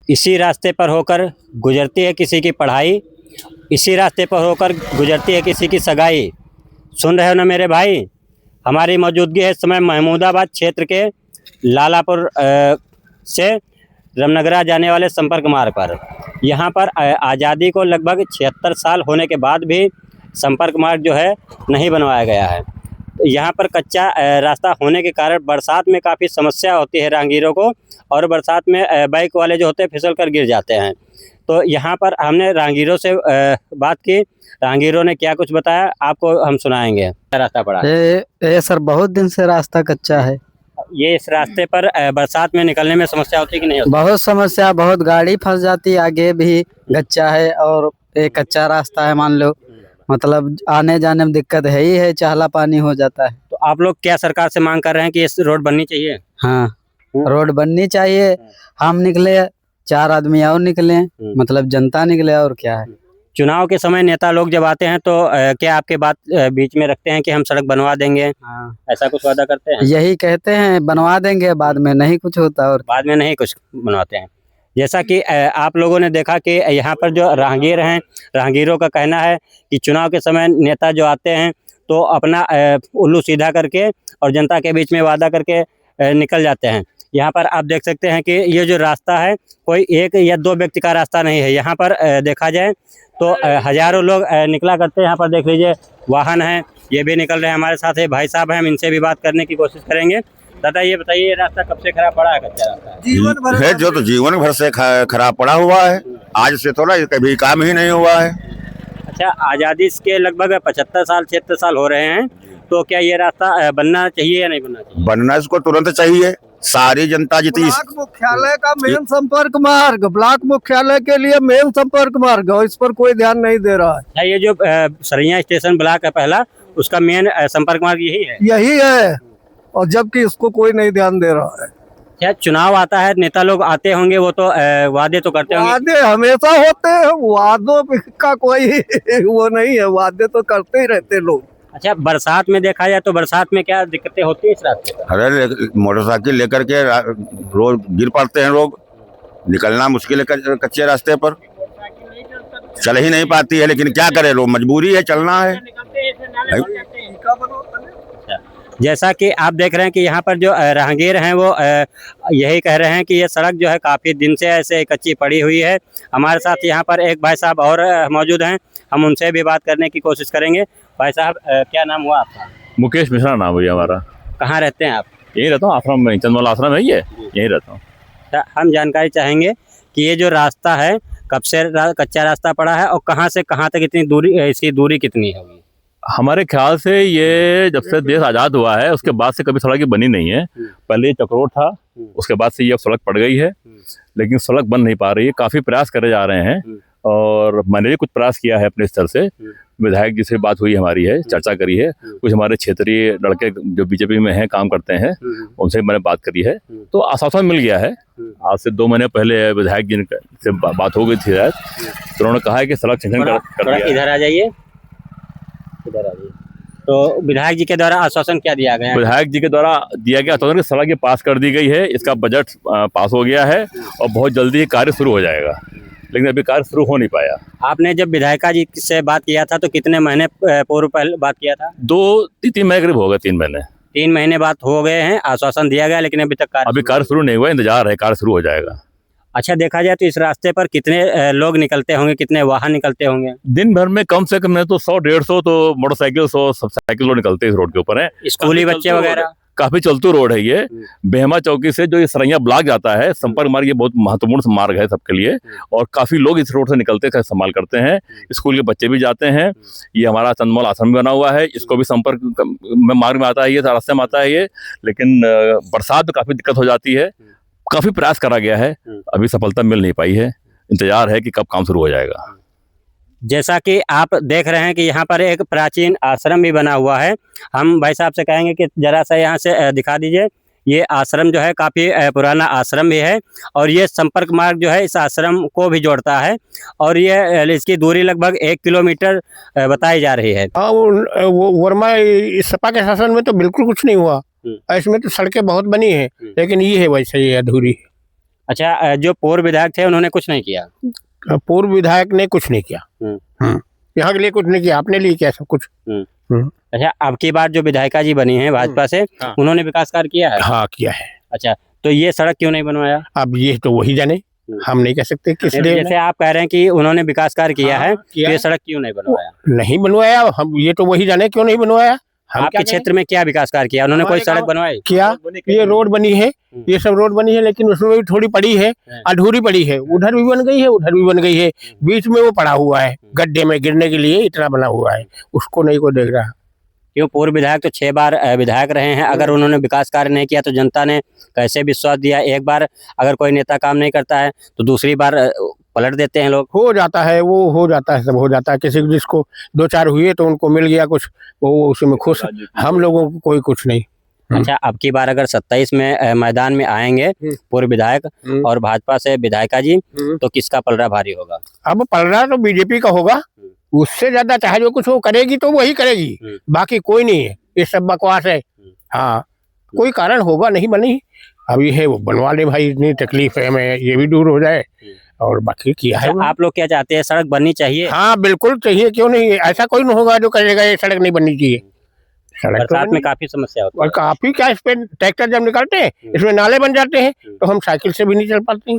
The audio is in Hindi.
इसी रास्ते पर होकर गुजरती है किसी की पढ़ाई, इसी रास्ते पर होकर गुजरती है किसी की सगाई। सुन रहे हो ना मेरे भाई, हमारी मौजूदगी है इस समय महमूदाबाद क्षेत्र के लालापुर से रामनगरा जाने वाले संपर्क मार्ग पर। यहाँ पर आज़ादी को लगभग 76 साल होने के बाद भी संपर्क मार्ग जो है नहीं बनवाया गया है। यहाँ पर कच्चा रास्ता होने के कारण बरसात में काफ़ी समस्या होती है राहगीरों को, और बरसात में बाइक वाले जो होते हैं फिसल कर गिर जाते हैं। तो यहाँ पर हमने राहगीरों से बात की, राहगीरों ने क्या कुछ बताया आपको हम सुनाएंगे। रास्ता पड़ा ये सर बहुत दिन से रास्ता कच्चा है। ये इस रास्ते पर बरसात में निकलने में समस्या होती है कि नहीं होती? बहुत समस्या, बहुत गाड़ी फंस जाती है, आगे भी कच्चा है और ये कच्चा रास्ता है, मान लो मतलब आने जाने में दिक्कत है ही है, चाहला पानी हो जाता है। तो आप लोग क्या सरकार से मांग कर रहे हैं कि इस रोड बननी चाहिए? हाँ, रोड बननी चाहिए। हम निकले, 4 आदमी और निकले, मतलब जनता निकले, और क्या है। चुनाव के समय नेता लोग जब आते हैं तो क्या आपके बात बीच में रखते हैं कि हम सड़क बनवा देंगे? हाँ, ऐसा कुछ वादा करते हैं? यही कहते हैं बनवा देंगे, बाद में नहीं कुछ होता, और बाद में नहीं कुछ बनवाते हैं। जैसा कि आप लोगों ने देखा कि यहाँ पर जो राहगीर हैं, राहगीरों का कहना है कि चुनाव के समय नेता जो आते हैं तो अपना उल्लू सीधा करके और जनता के बीच में वादा करके निकल जाते हैं। यहाँ पर आप देख सकते हैं कि ये जो रास्ता है कोई एक या दो व्यक्ति का रास्ता नहीं है। यहाँ पर देखा जाए तो हजारों लोग निकला करते हैं। यहाँ पर देख लीजिए वाहन हैं, ये भी निकल रहे हैं। हमारे साथ ये भाई साहब हैं, हम इनसे भी बात करने की कोशिश करेंगे। दादा ये बताइए, ये रास्ता कब से खराब पड़ा है? कच्चा रास्ता है जीवन भर है, जो तो जीवन भर से खराब पड़ा हुआ है। आज से थोड़ा कभी काम ही नहीं हुआ है। अच्छा, आज़ादी के लगभग 75 साल 76 साल हो रहे हैं, तो क्या ये रास्ता बनना चाहिए या नहीं बनना चाहिए? बनना इसको तुरंत चाहिए। सारी जनता जितनी ब्लॉक मुख्यालय का मेन संपर्क मार्ग, ब्लॉक मुख्यालय के लिए मेन संपर्क मार्ग है, इस पर कोई ध्यान नहीं दे रहा है। क्या ये जो सरैया स्टेशन ब्लॉक है पहला, उसका मेन संपर्क मार्ग यही है? यही है, और जबकि इसको कोई नहीं ध्यान दे रहा है। क्या चुनाव आता है, नेता लोग आते होंगे, वो तो वादे तो करते होंगे? वादे हमेशा होते हैं, वादों का कोई वो नहीं है, वादे तो करते ही रहते लोग। अच्छा, बरसात में देखा जाए तो बरसात में क्या दिक्कतें होती है इस रास्ते पर? अरे मोटरसाइकिल लेकर के रोड गिर पड़ते हैं लोग, निकलना मुश्किल है कच्चे रास्ते पर, चल ही नहीं पाती है। लेकिन क्या करे लोग, मजबूरी है, चलना है। जैसा कि आप देख रहे हैं कि यहाँ पर जो राहगीर हैं वो यही कह रहे हैं कि ये सड़क जो है काफ़ी दिन से ऐसे कच्ची पड़ी हुई है। हमारे साथ यहाँ पर एक भाई साहब और मौजूद हैं, हम उनसे भी बात करने की कोशिश करेंगे। भाई साहब क्या नाम हुआ आपका? मुकेश मिश्रा नाम है हमारा। कहाँ रहते हैं आप? यहीं रहता हूँ, आश्रम में, चंदवाल आश्रम है ये, यहीं रहता हूँ। हम जानकारी चाहेंगे कि ये जो रास्ता है कब से कच्चा रास्ता पड़ा है और कहाँ से कहाँ तक इतनी दूरी, इसकी दूरी कितनी होगी? हमारे ख्याल से ये जब से देश आज़ाद हुआ है उसके बाद से कभी सड़क ये बनी नहीं है। पहले ये चक्रोट था, उसके बाद से ये सड़क पड़ गई है, लेकिन सड़क बन नहीं पा रही है। काफ़ी प्रयास करे जा रहे हैं और मैंने भी कुछ प्रयास किया है अपने स्तर से। विधायक जी से बात हुई हमारी है, चर्चा करी है, कुछ हमारे क्षेत्रीय लड़के जो बीजेपी में हैं, काम करते हैं, उनसे मैंने बात करी है, तो आश्वासन मिल गया है। आज से 2 महीने पहले विधायक जी से बात हो गई थी शायद, तो उन्होंने कहा है कि सड़क चिन्हन कर दिया। इधर आ जाइए, इधर आ जाइए। तो विधायक जी के द्वारा आश्वासन क्या दिया गया? विधायक जी के द्वारा दिया गया आश्वासन कि सड़क ये पास कर दी गई है, इसका बजट पास हो गया है और बहुत जल्दी ये कार्य शुरू हो जाएगा, लेकिन अभी कार्य शुरू हो नहीं पाया। आपने जब विधायिका जी से बात किया था तो कितने महीने पूर्व पहले बात किया था? 2-3 महीने करीब हो गए, 3 महीने। 3 महीने बात हो गए हैं, आश्वासन दिया गया, लेकिन अभी तक कार्य शुरू नहीं हुआ, इंतजार है, कार्य शुरू हो जाएगा। अच्छा, देखा जाए तो इस रास्ते पर कितने लोग निकलते होंगे, कितने वाहन निकलते होंगे? दिन भर में कम से कम नहीं तो 100-150 तो मोटरसाइकिल, 100 साइकिल निकलते हैं इस रोड के ऊपर है। स्कूली बच्चे वगैरह? काफी चलतू रोड है ये। बेहमा चौकी से जो ये सरैया ब्लॉक जाता है, संपर्क मार्ग, ये बहुत महत्वपूर्ण मार्ग है सबके लिए, और काफी लोग इस रोड से निकलते हैं, इस्तेमाल करते हैं। स्कूल के बच्चे भी जाते हैं। ये हमारा चंदमौल आश्रम बना हुआ है, इसको भी संपर्क में मार्ग में आता है, ये रास्ते में आता है ये। लेकिन बरसात में काफी दिक्कत हो जाती है। काफी प्रयास करा गया है, अभी सफलता मिल नहीं पाई है। इंतजार है कि कब काम शुरू हो जाएगा। जैसा कि आप देख रहे हैं कि यहाँ पर एक प्राचीन आश्रम भी बना हुआ है। हम भाई साहब से कहेंगे कि जरा सा यहाँ से दिखा दीजिए। ये आश्रम जो है काफ़ी पुराना आश्रम भी है, और ये संपर्क मार्ग जो है इस आश्रम को भी जोड़ता है, और ये इसकी दूरी लगभग 1 किलोमीटर बताई जा रही है। हाँ, वो वर्मा सपा के शासन में तो बिल्कुल कुछ नहीं हुआ, इसमें तो सड़कें बहुत बनी है, लेकिन ये है वैसे ही अधूरी। अच्छा, जो पूर्व विधायक थे उन्होंने कुछ नहीं किया। पूर्व विधायक ने कुछ नहीं किया। यहाँ के लिए कुछ नहीं किया, अपने लिए किया सब कुछ। अच्छा, अब की बार जो विधायिका जी बनी है भाजपा से, हाँ। उन्होंने विकास कार्य किया है। हाँ किया है। अच्छा, तो ये सड़क क्यों नहीं बनवाया? अब ये तो वही जाने, हम नहीं कह सकते किस लिए जैसे आप कह रहे हैं कि उन्होंने विकास कार्य किया हाँ, है, किया तो ये है। सड़क क्यों नहीं बनवाया? नहीं बनवाया, हम ये तो वही जाने क्यों नहीं बनवाया। हम आपके क्या क्षेत्र में क्या विकास कार्य किया उन्होंने? कोई हमारे सड़क गाँव- बनवाई? किया, ये रोड बनी है, ये सब रोड बनी है, लेकिन उसमें भी थोड़ी पड़ी है, अधूरी पड़ी है। उधर भी बन गई है, उधर भी बन गई है, बीच में वो पड़ा हुआ है, गड्ढे में गिरने के लिए इतना बना हुआ है, उसको नहीं को देख रहा। क्यों, पूर्व विधायक तो 6 बार विधायक रहे हैं। अगर उन्होंने विकास कार्य नहीं किया तो जनता ने कैसे विश्वास दिया? एक बार अगर कोई नेता काम नहीं करता है तो दूसरी बार पलट देते हैं लोग। हो जाता है, वो हो जाता है, सब हो जाता है। किसी जिसको 2-4 हुए तो उनको मिल गया कुछ, वो उसमें खुश। हम लोगों को कोई कुछ नहीं। अच्छा, अब की बार अगर 27 में मैदान में आएंगे पूर्व विधायक और भाजपा से विधायिका जी, तो किसका पलड़ा भारी होगा? अब पलड़ा तो बीजेपी का होगा, उससे ज्यादा चाहे जो कुछ वो करेगी तो वही करेगी, बाकी कोई नहीं है। ये सब बकवास है। हाँ, कोई कारण होगा, नहीं बनी, अब ये है वो बनवा ले भाई, इतनी तकलीफ है हमें, ये भी दूर हो जाए और बाकी किया है। आप लोग क्या चाहते हैं? सड़क बननी चाहिए? हाँ बिल्कुल चाहिए, क्यों नहीं। ऐसा कोई नहीं होगा जो कहेगा ये सड़क नहीं बननी चाहिए। सड़क तो बरसात में काफी समस्या होती और काफी क्या, इस पे ट्रैक्टर जब निकलते हैं इसमें नाले बन जाते हैं, तो हम साइकिल से भी नहीं चल पाते हैं।